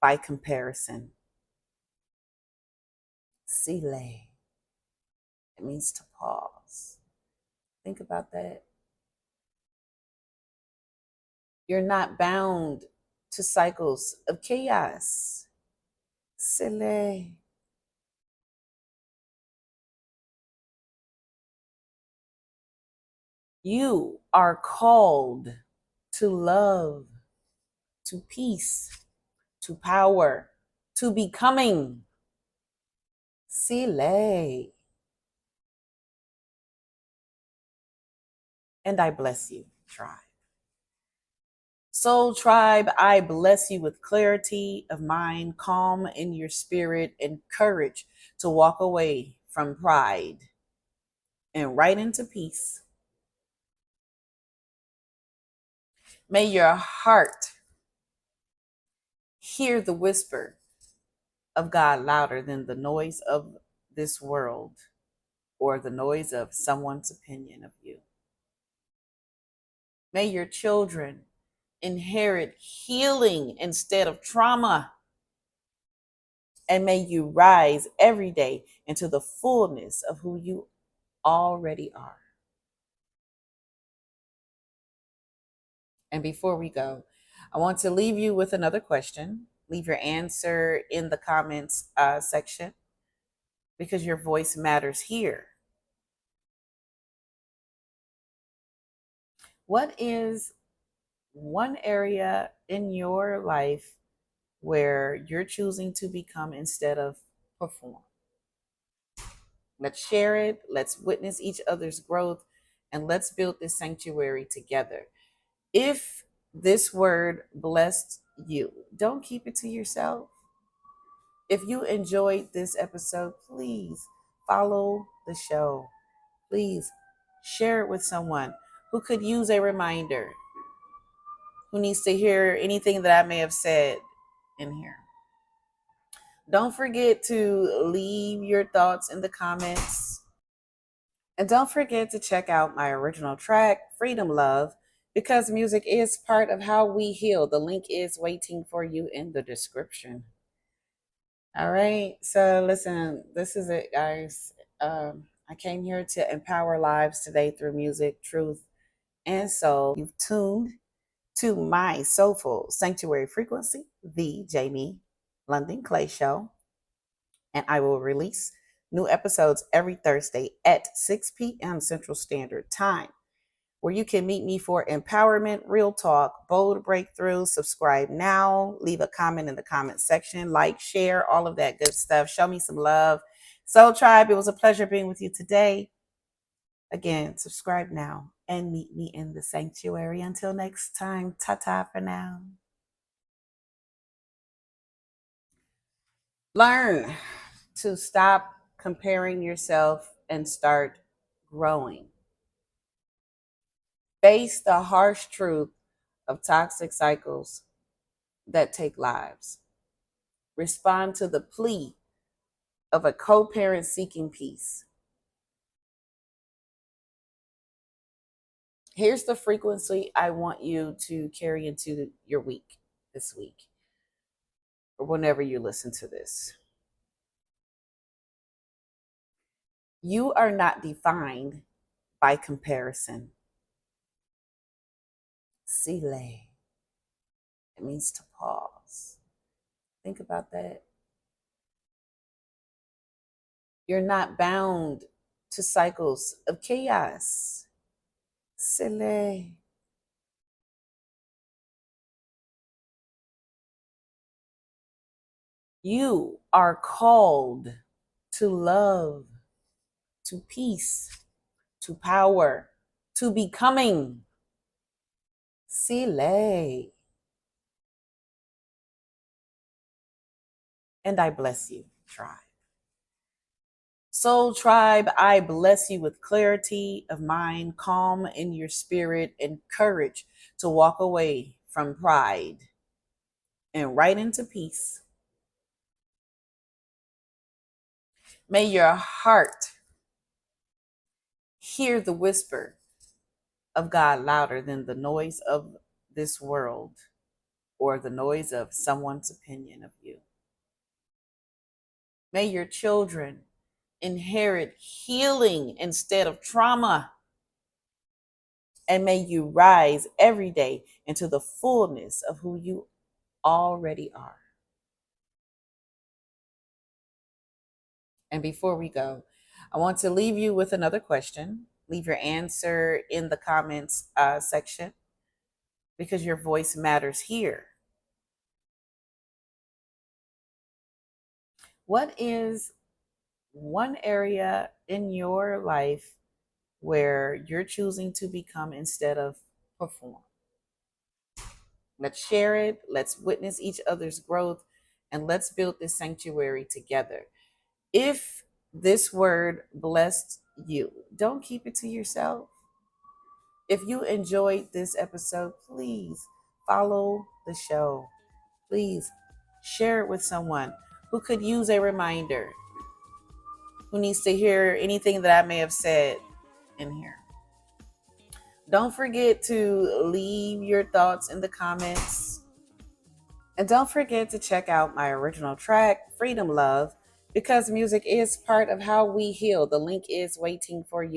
by comparison. Sile. It means to pause. Think about that. You're not bound to cycles of chaos. Sile. You are called to love, to peace, to power, to becoming. Sile. And I bless you, tribe. Soul Tribe, I bless you with clarity of mind, calm in your spirit, and courage to walk away from pride and right into peace. May your heart hear the whisper of God louder than the noise of this world or the noise of someone's opinion of you. May your children inherit healing instead of trauma. And may you rise every day into the fullness of who you already are. And before we go, I want to leave you with another question. Leave your answer in the comments section, because your voice matters here. What is one area in your life where you're choosing to become instead of perform? Let's share it. Let's witness each other's growth, and let's build this sanctuary together. If this word blessed you, don't keep it to yourself. If you enjoyed this episode, please follow the show. Please share it with someone who could use a reminder, who needs to hear anything that I may have said in here. Don't forget to leave your thoughts in the comments. And don't forget to check out my original track, Freedom Love, because music is part of how we heal. The link is waiting for you in the description. All right. So listen, this is it, guys. I came here to empower lives today through music, truth, and soul. You've tuned to my Soulful Sanctuary Frequency, the Jamie London Clay Show. And I will release new episodes every Thursday at 6 p.m. Central Standard Time, where you can meet me for empowerment, real talk, bold breakthroughs. Subscribe now. Leave a comment in the comment section. Like, share, all of that good stuff. Show me some love. Soul Tribe, it was a pleasure being with you today. Again, subscribe now and meet me in the sanctuary. Until next time, ta-ta for now. Learn to stop comparing yourself and start growing. Face the harsh truth of toxic cycles that take lives. Respond to the plea of a co-parent seeking peace. Here's the frequency I want you to carry into your week this week, or whenever you listen to this. You are not defined by comparison. Sile. It means to pause. Think about that. You're not bound to cycles of chaos. Sile. You are called to love, to peace, to power, to becoming. Sile. And I bless you, tribe. Soul tribe, I bless you with clarity of mind, calm in your spirit, and courage to walk away from pride and right into peace. May your heart hear the whisper of God louder than the noise of this world or the noise of someone's opinion of you. May your children inherit healing instead of trauma. And may you rise every day into the fullness of who you already are. And before we go, I want to leave you with another question. Leave your answer in the comments section because your voice matters here. What is one area in your life where you're choosing to become instead of perform? Let's share it. Let's witness each other's growth, and let's build this sanctuary together. If this word blessed you, don't keep it to yourself. If you enjoyed this episode, please follow the show. Please share it with someone who could use a reminder, who needs to hear anything that I may have said in here. Don't forget to leave your thoughts in the comments. And don't forget to check out my original track, Freedom Love, because music is part of how we heal. The link is waiting for you.